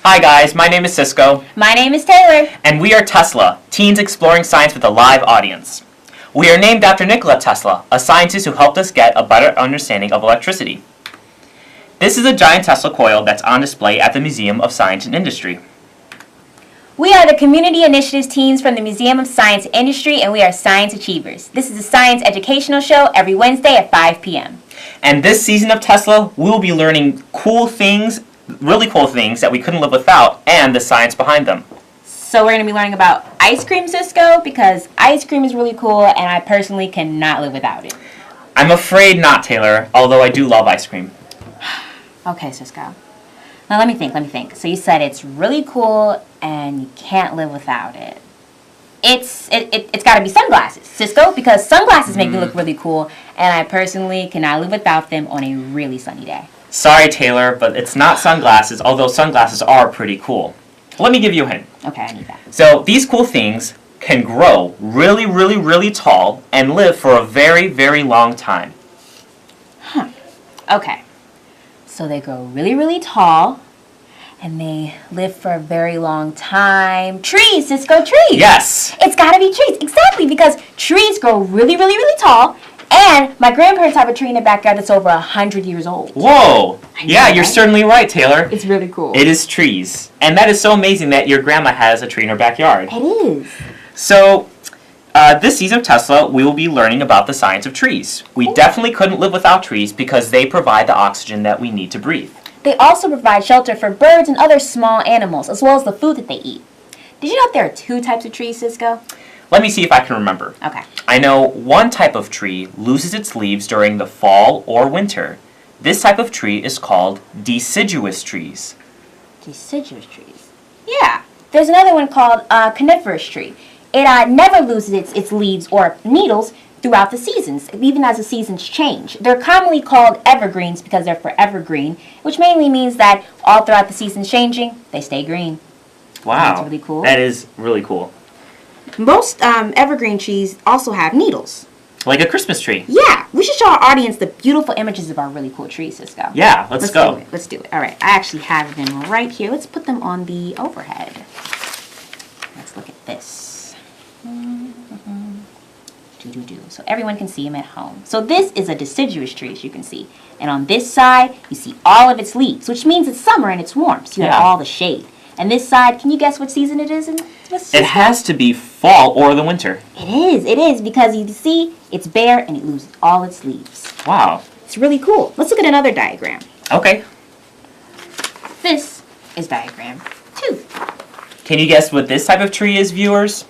Hi guys, my name is Cisco. My name is Taylor. And we are Tesla, teens exploring science with a live audience. We are named after Nikola Tesla, a scientist who helped us get a better understanding of electricity. This is a giant Tesla coil that's on display at the Museum of Science and Industry. We are the Community Initiatives teams from the Museum of Science and Industry, and we are Science Achievers. This is a science educational show every Wednesday at 5 p.m. And this season of Tesla, we will be learning cool things, really cool things that we couldn't live without, and the science behind them. So we're going to be learning about ice cream, Cisco, because ice cream is really cool, and I personally cannot live without it. I'm afraid not, Taylor, although I do love ice cream. Okay, Cisco. Now let me think. So you said it's really cool and you can't live without it. It's got to be sunglasses, Cisco, because sunglasses make me look really cool, and I personally cannot live without them on a really sunny day. Sorry, Taylor, but it's not sunglasses, although sunglasses are pretty cool. Let me give you a hint. Okay, I need that. So these cool things can grow really, really, really tall and live for a very, very long time. Okay. So they grow really, really tall, and they live for a very long time. Trees, Cisco, trees! Yes! It's gotta be trees, exactly, because trees grow really, really, really tall, and my grandparents have a tree in the backyard that's over 100 years old. Whoa! Yeah, you're right? certainly right, Taylor. It's really cool. It is trees. And that is so amazing that your grandma has a tree in her backyard. It is. So, this season of Tesla, we will be learning about the science of trees. We definitely couldn't live without trees because they provide the oxygen that we need to breathe. They also provide shelter for birds and other small animals, as well as the food that they eat. Did you know that there are two types of trees, Cisco? Let me see if I can remember. Okay. I know one type of tree loses its leaves during the fall or winter. This type of tree is called deciduous trees. Deciduous trees? Yeah. There's another one called Coniferous Tree. It never loses its leaves or needles throughout the seasons, even as the seasons change. They're commonly called evergreens because they're forever green, which mainly means that all throughout the seasons changing, they stay green. Wow. That's really cool. That is really cool. Most evergreen trees also have needles. Like a Christmas tree. Yeah. We should show our audience the beautiful images of our really cool trees, Cisco. Yeah, let's go. Let's do it. All right. I actually have them right here. Let's put them on the overhead. Let's look at this. So everyone can see them at home. So this is a deciduous tree, as you can see. And on this side, you see all of its leaves, which means it's summer and it's warm. So you have all the shade. And this side, can you guess what season it is? It has to be fall or the winter. It is, because you see, it's bare and it loses all its leaves. Wow. It's really cool. Let's look at another diagram. Okay. This is diagram 2. Can you guess what this type of tree is, viewers?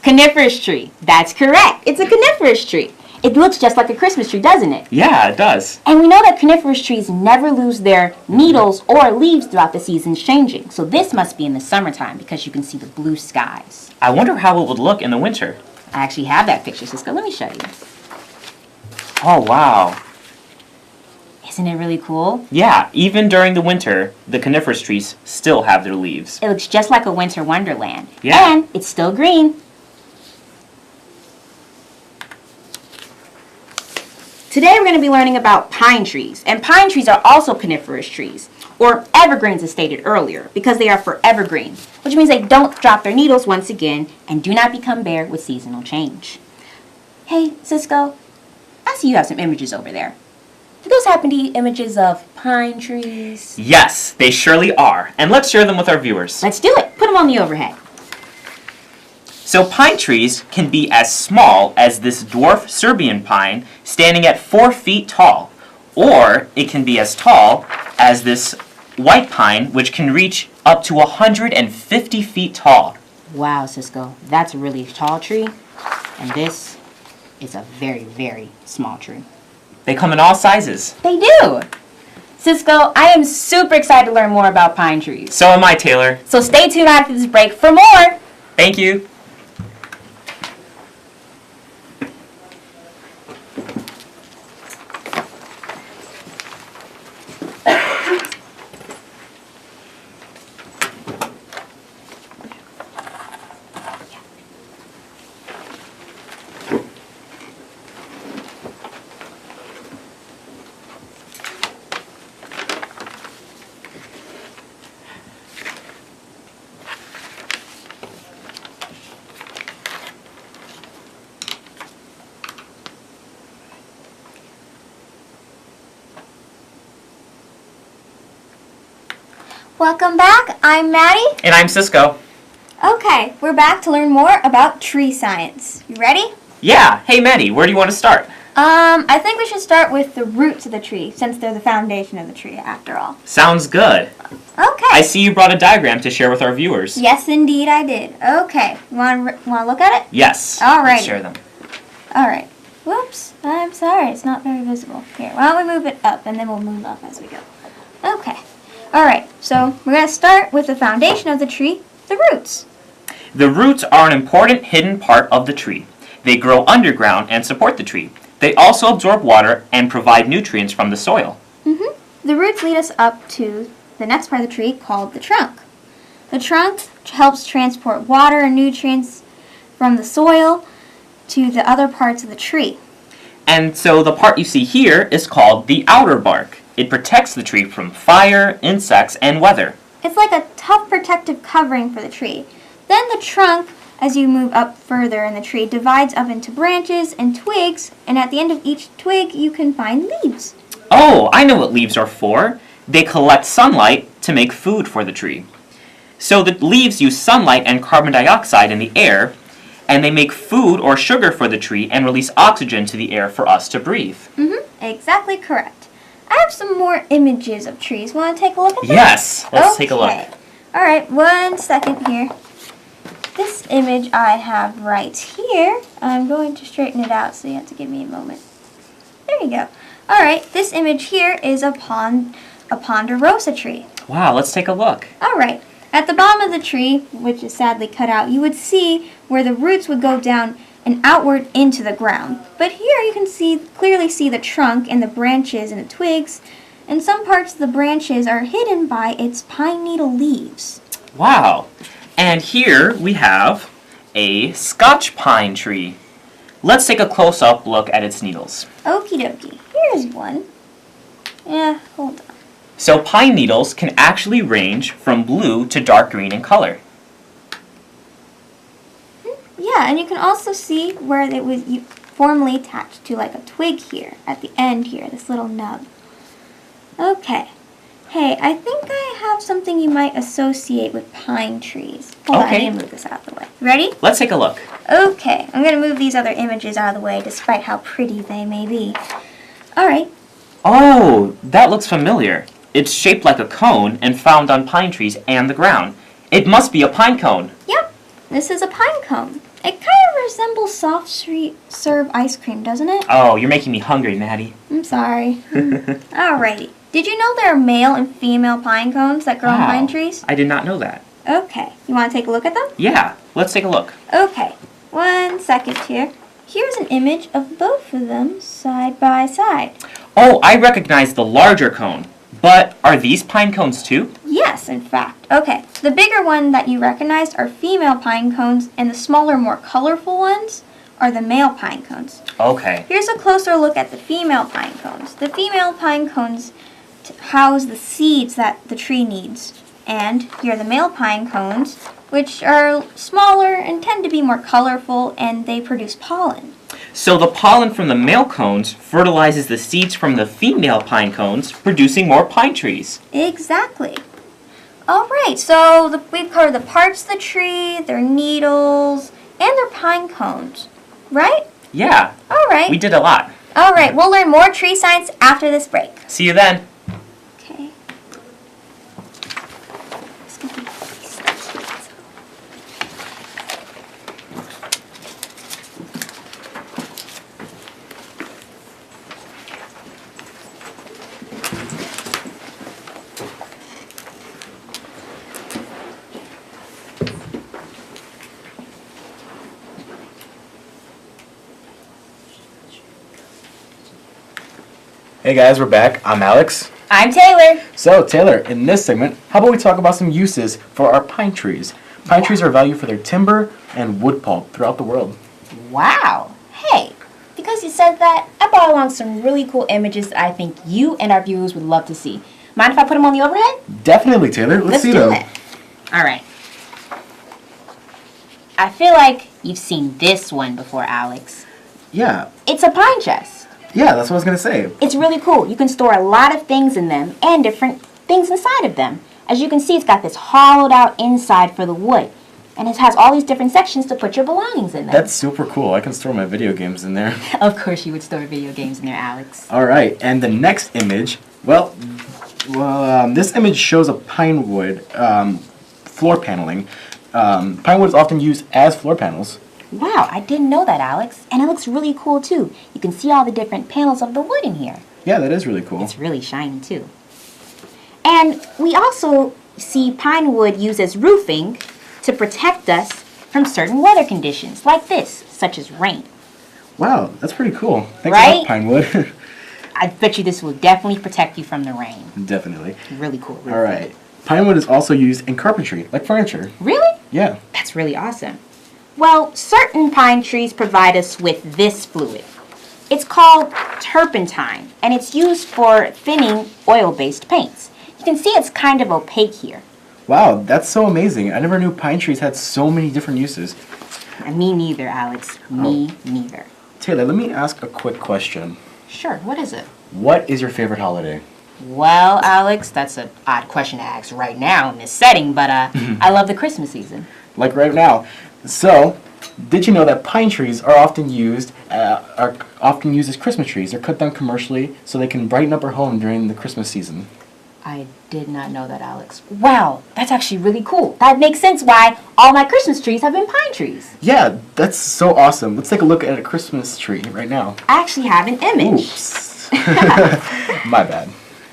Coniferous tree. That's correct. It's a coniferous tree. It looks just like a Christmas tree, doesn't it? Yeah, it does. And we know that coniferous trees never lose their needles or leaves throughout the seasons changing. So this must be in the summertime because you can see the blue skies. I wonder how it would look in the winter. I actually have that picture, Cisco. Let me show you. Oh, wow. Isn't it really cool? Yeah, even during the winter, the coniferous trees still have their leaves. It looks just like a winter wonderland. Yeah. And it's still green. Today we're going to be learning about pine trees. And pine trees are also coniferous trees, or evergreens as stated earlier, because they are forever green, which means they don't drop their needles once again and do not become bare with seasonal change. Hey, Cisco, I see you have some images over there. Do those happen to be images of pine trees? Yes, they surely are. And let's share them with our viewers. Let's do it. Put them on the overhead. So pine trees can be as small as this dwarf Serbian pine standing at 4 feet tall, or it can be as tall as this white pine, which can reach up to 150 feet tall. Wow, Cisco, that's a really tall tree, and this is a very, very small tree. They come in all sizes. They do! Cisco, I am super excited to learn more about pine trees. So am I, Taylor. So stay tuned after this break for more! Thank you. Welcome back. I'm Maddie. And I'm Cisco. Okay, we're back to learn more about tree science. You ready? Yeah. Hey, Maddie, where do you want to start? I think we should start with the roots of the tree, since they're the foundation of the tree, after all. Sounds good. Okay. I see you brought a diagram to share with our viewers. Yes, indeed, I did. Okay, want to look at it? Yes. All right. Let's share them. All right. Whoops. I'm sorry. It's not very visible. Here, why don't we move it up, and then we'll move up as we go. Okay. All right. So we're going to start with the foundation of the tree, the roots. The roots are an important hidden part of the tree. They grow underground and support the tree. They also absorb water and provide nutrients from the soil. The roots lead us up to the next part of the tree called the trunk. The trunk helps transport water and nutrients from the soil to the other parts of the tree. And so the part you see here is called the outer bark. It protects the tree from fire, insects, and weather. It's like a tough protective covering for the tree. Then the trunk, as you move up further in the tree, divides up into branches and twigs, and at the end of each twig you can find leaves. Oh, I know what leaves are for. They collect sunlight to make food for the tree. So the leaves use sunlight and carbon dioxide in the air, and they make food or sugar for the tree and release oxygen to the air for us to breathe. Exactly correct. I have some more images of trees. Want to take a look at them? Yes, let's take a look. All right, 1 second here. This image I have right here, I'm going to straighten it out, so you have to give me a moment. There you go. All right, this image here is a Ponderosa tree. Wow, let's take a look. All right, at the bottom of the tree, which is sadly cut out, you would see where the roots would go down and outward into the ground. But here you can clearly see the trunk and the branches and the twigs, and some parts of the branches are hidden by its pine needle leaves. Wow. And here we have a Scotch pine tree. Let's take a close-up look at its needles. Okie dokie. Here's one. Yeah, hold on. So pine needles can actually range from blue to dark green in color. Yeah, and you can also see where it was formerly attached to like a twig here, at the end here, this little nub. Okay. Hey, I think I have something you might associate with pine trees. Hold on, I need to move this out of the way. Ready? Let's take a look. Okay, I'm going to move these other images out of the way, despite how pretty they may be. All right. Oh, that looks familiar. It's shaped like a cone and found on pine trees and the ground. It must be a pine cone. Yep, this is a pine cone. It kind of resembles soft serve ice cream, doesn't it? Oh, you're making me hungry, Maddie. I'm sorry. Alrighty. Did you know there are male and female pine cones that grow on pine trees? I did not know that. Okay. You want to take a look at them? Yeah, let's take a look. Okay. 1 second here. Here's an image of both of them side by side. Oh, I recognize the larger cone. But are these pine cones too? Yes, in fact. Okay. The bigger one that you recognized are female pine cones, and the smaller, more colorful ones are the male pine cones. Okay. Here's a closer look at the female pine cones. The female pine cones house the seeds that the tree needs. And here are the male pine cones, which are smaller and tend to be more colorful, and they produce pollen. So the pollen from the male cones fertilizes the seeds from the female pine cones, producing more pine trees. Exactly. All right, so we've covered the parts of the tree, their needles, and their pine cones, right? Yeah. All right. We did a lot. All right, we'll learn more tree science after this break. See you then. Okay. Hey guys, we're back. I'm Alex. I'm Taylor. So, Taylor, in this segment, how about we talk about some uses for our pine trees? Pine trees are valued for their timber and wood pulp throughout the world. Wow. Hey, because you said that, I brought along some really cool images that I think you and our viewers would love to see. Mind if I put them on the overhead? Definitely, Taylor. Let's see do them. it. All right. I feel like you've seen this one before, Alex. Yeah. It's a pine chest. Yeah, that's what I was going to say. It's really cool. You can store a lot of things in them and different things inside of them. As you can see, it's got this hollowed out inside for the wood. And it has all these different sections to put your belongings in there. That's super cool. I can store my video games in there. Of course you would store video games in there, Alex. All right, and the next image, this image shows a pine wood floor paneling. Pine wood is often used as floor panels. Wow, I didn't know that, Alex. And it looks really cool, too. You can see all the different panels of the wood in here. Yeah, that is really cool. It's really shiny, too. And we also see pine wood used as roofing to protect us from certain weather conditions, like this, such as rain. Wow, that's pretty cool. Thanks Right? a lot, pine wood. I bet you this will definitely protect you from the rain. Definitely. Really cool. Roofing. All right. Pine wood is also used in carpentry, like furniture. Really? Yeah. That's really awesome. Well, certain pine trees provide us with this fluid. It's called turpentine, and it's used for thinning oil-based paints. You can see it's kind of opaque here. Wow, that's so amazing. I never knew pine trees had so many different uses. Me neither, Alex. Me neither. Taylor, let me ask a quick question. Sure, what is it? What is your favorite holiday? Well, Alex, that's an odd question to ask right now in this setting, but I love the Christmas season. Like right now. So, did you know that pine trees are often used as Christmas trees? They're cut down commercially so they can brighten up our home during the Christmas season. I did not know that, Alex. Wow, that's actually really cool. That makes sense why all my Christmas trees have been pine trees. Yeah, that's so awesome. Let's take a look at a Christmas tree right now. I actually have an image. Oops. My bad.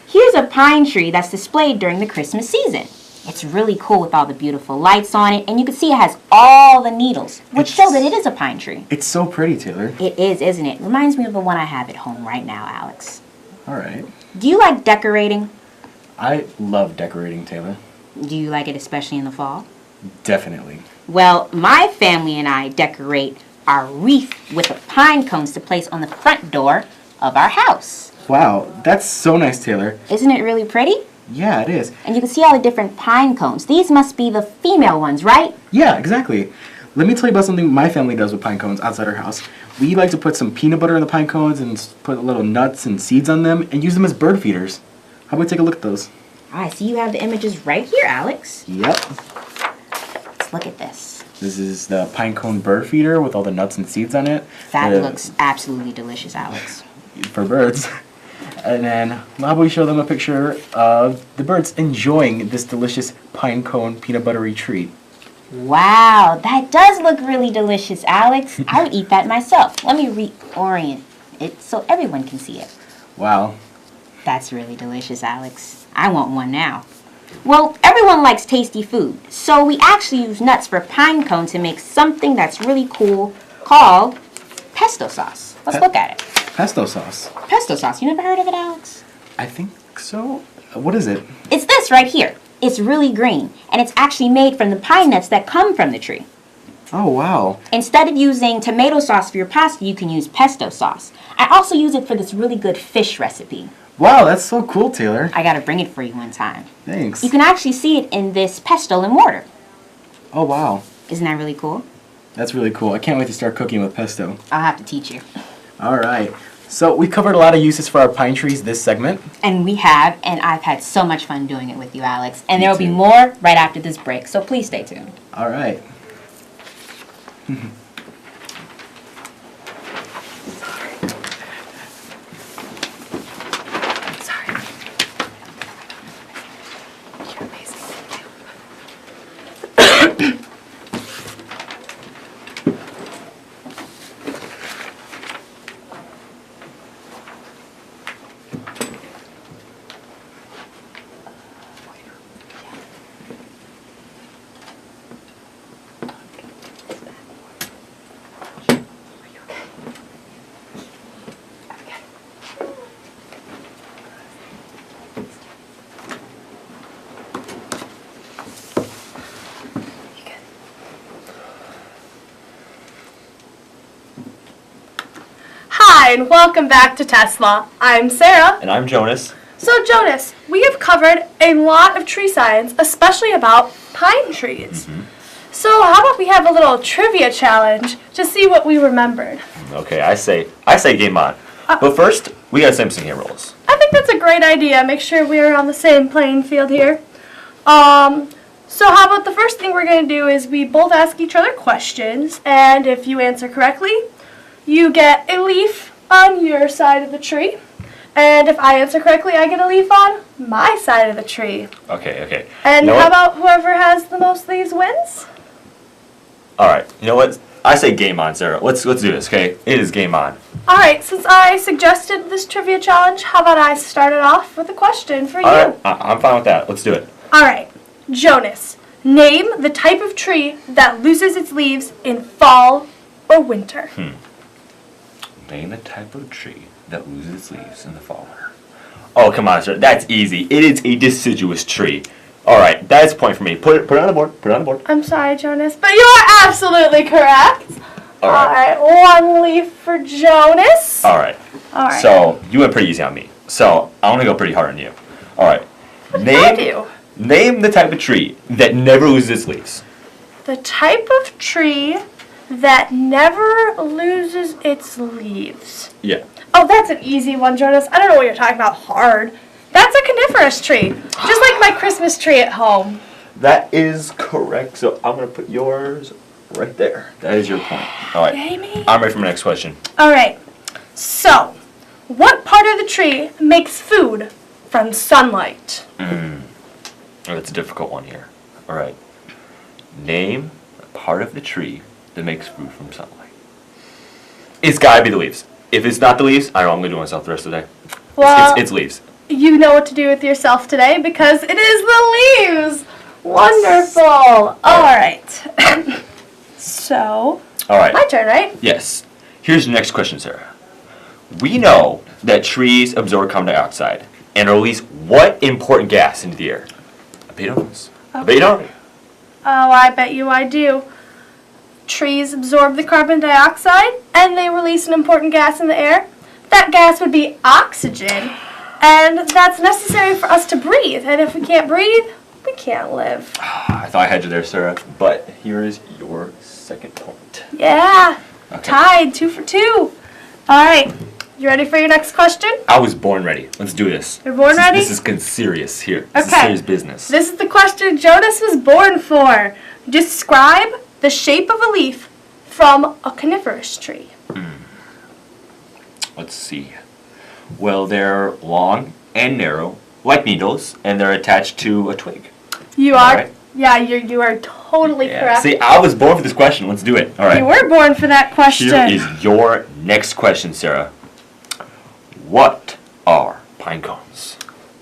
Here's a pine tree that's displayed during the Christmas season. It's really cool with all the beautiful lights on it, and you can see it has all the needles, which shows that it is a pine tree. It's so pretty, Taylor. It is, isn't it? Reminds me of the one I have at home right now, Alex. All right. Do you like decorating? I love decorating, Taylor. Do you like it especially in the fall? Definitely. Well, my family and I decorate our wreath with the pine cones to place on the front door of our house. Wow, that's so nice, Taylor. Isn't it really pretty? Yeah, it is. And you can see all the different pine cones. These must be the female ones, right? Yeah, exactly. Let me tell you about something my family does with pine cones outside our house. We like to put some peanut butter in the pine cones and put little nuts and seeds on them and use them as bird feeders. How about we take a look at those? I see you have the images right here, Alex. Yep. Let's look at this. This is the pine cone bird feeder with all the nuts and seeds on it. That looks absolutely delicious, Alex. For birds. And then, how about we show them a picture of the birds enjoying this delicious pine cone peanut buttery treat. Wow, that does look really delicious, Alex. I would eat that myself. Let me reorient it so everyone can see it. Wow. That's really delicious, Alex. I want one now. Well, everyone likes tasty food, so we actually use nuts for pine cone to make something that's really cool called pesto sauce. Let's look at it. Pesto sauce. Pesto sauce. You never heard of it, Alex? I think so. What is it? It's this right here. It's really green, and it's actually made from the pine nuts that come from the tree. Oh, wow. Instead of using tomato sauce for your pasta, you can use pesto sauce. I also use it for this really good fish recipe. Wow, that's so cool, Taylor. I gotta bring it for you one time. Thanks. You can actually see it in this pestle and mortar. Oh, wow. Isn't that really cool? That's really cool. I can't wait to start cooking with pesto. I'll have to teach you. All right. So we covered a lot of uses for our pine trees this segment. And we have, and I've had so much fun doing it with you, Alex. And Me there will be too. more right after this break, so please stay tuned. All right. Sorry. You're amazing. Thank you. Hi, and welcome back to Tesla. I'm Sarah. And I'm Jonas. So, Jonas, we have covered a lot of tree science, especially about pine trees. So, how about we have a little trivia challenge to see what we remembered? Okay, I say game on. But first, we gotta say some here rules. I think that's a great idea. Make sure we are on the same playing field here. So how about the first thing we're going to do is we both ask each other questions, and if you answer correctly, you get a leaf on your side of the tree. And if I answer correctly, I get a leaf on my side of the tree. Okay. And You know how what? about whoever has the most leaves wins? All right. You know what? I say game on, Sarah. Let's do this, okay? It is game on. All right, since I suggested this trivia challenge, how about I start it off with a question for you? All right. I'm fine with that. Let's do it. All right, Jonas, name the type of tree that loses its leaves in fall or winter. Name the type of tree that loses its leaves in the fall. Oh, come on, sir. That's easy. It is a deciduous tree. All right, that's a point for me. Put it on the board. Put it on the board. I'm sorry, Jonas, but you are absolutely correct. All right. One leaf for Jonas. All right. All right. So you went pretty easy on me. So I want to go pretty hard on you. All right. Name the type of tree that never loses its leaves. The type of tree that never loses its leaves. Yeah. Oh, that's an easy one, Jonas. I don't know what you're talking about. Hard. That's a coniferous tree, just like my Christmas tree at home. That is correct. So I'm going to put yours right there. That is your point. All right. Yay me. I'm ready for my next question. All right. So, what part of the tree makes food from sunlight? Oh, that's a difficult one here. All right. Name a part of the tree that makes food from sunlight. It's got to be the leaves. If it's not the leaves, I know I'm going to do myself the rest of the day. Well, It's leaves. you know what to do with yourself today because it is the leaves. Wonderful. All right. So, All right. my turn, right? Yes. Here's the next question, Sarah. We know that trees absorb carbon dioxide and release what important gas into the air? I bet you don't know this. I bet you don't. Oh, I bet you I do. Trees absorb the carbon dioxide and they release an important gas in the air. That gas would be oxygen, and that's necessary for us to breathe. And if we can't breathe, we can't live. I thought I had you there, Sarah, but here is your second point. Yeah, Okay. tied 2 for 2. All right, you ready for your next question? I was born ready. Let's do this. You're born ready? This is serious here. This is Okay. serious business. This is the question Jonas was born for. Describe the shape of a leaf from a coniferous tree. Let's see. Well, they're long and narrow, like needles, and they're attached to a twig. You All are, right. yeah, you are totally correct. See, I was born for this question. Let's do it. All right. You were born for that question. Here is your next question, Sarah. What are pine cones?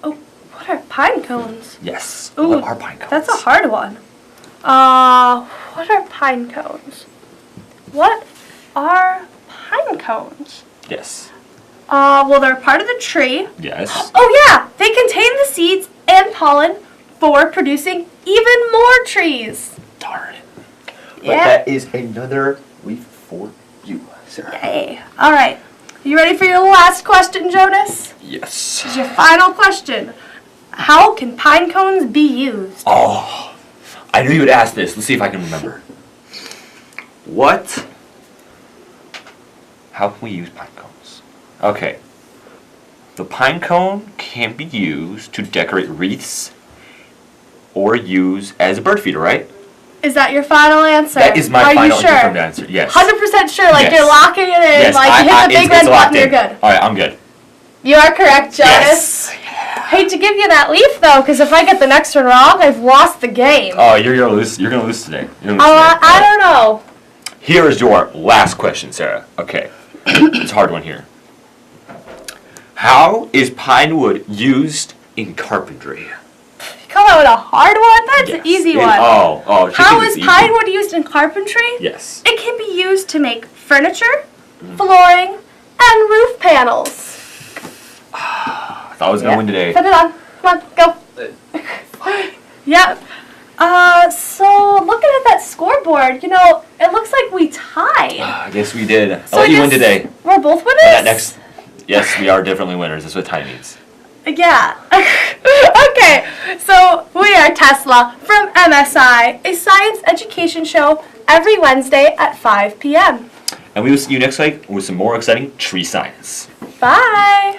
Oh, what are pine cones? Yes. Ooh, what are pine cones? That's a hard one. What are pine cones? What are pine cones? Yes. Well, they're part of the tree. Yes. Oh, yeah, they contain the seeds and pollen for producing even more trees. Darn it. But Yeah. that is another leaf for you, Sarah. Yay. All right. You ready for your last question, Jonas? Yes. This is your final question. How can pine cones be used? Oh, I knew you would ask this. Let's see if I can remember. How can we use pine cones? Okay. The pine cone can be used to decorate wreaths or use as a bird feeder, right? Is that your final answer? That is my Are final you sure? confirmed answer. Yes. 100% sure, like Yes. you're locking it in, Yes, like you hit the big red it's locked button, you're in. good. All right, I'm good. You are correct, Jonas. Yes. Hate to give you that leaf though, because if I get the next one wrong, I've lost the game. Oh, you're gonna lose. You're gonna lose today. You're gonna lose Oh, today. I don't know. Here is your last question, Sarah. Okay. It's a hard one here. How is pine wood used in carpentry? You come out with a hard one? That's an easy one. Oh, How is pine wood used in carpentry? Yes. It can be used to make furniture, flooring, and roof panels. I thought I was gonna win today. Put it on. Come on, go. Yep. So looking at that scoreboard, you know, it looks like we tied. I guess we did. So I'll let I you win guess today. We're both winners? And that next. Yes, we are definitely winners. That's what time means. Yeah. Okay, so we are Tesla from MSI, a science education show every Wednesday at 5 p.m. And we will see you next week with some more exciting tree science. Bye.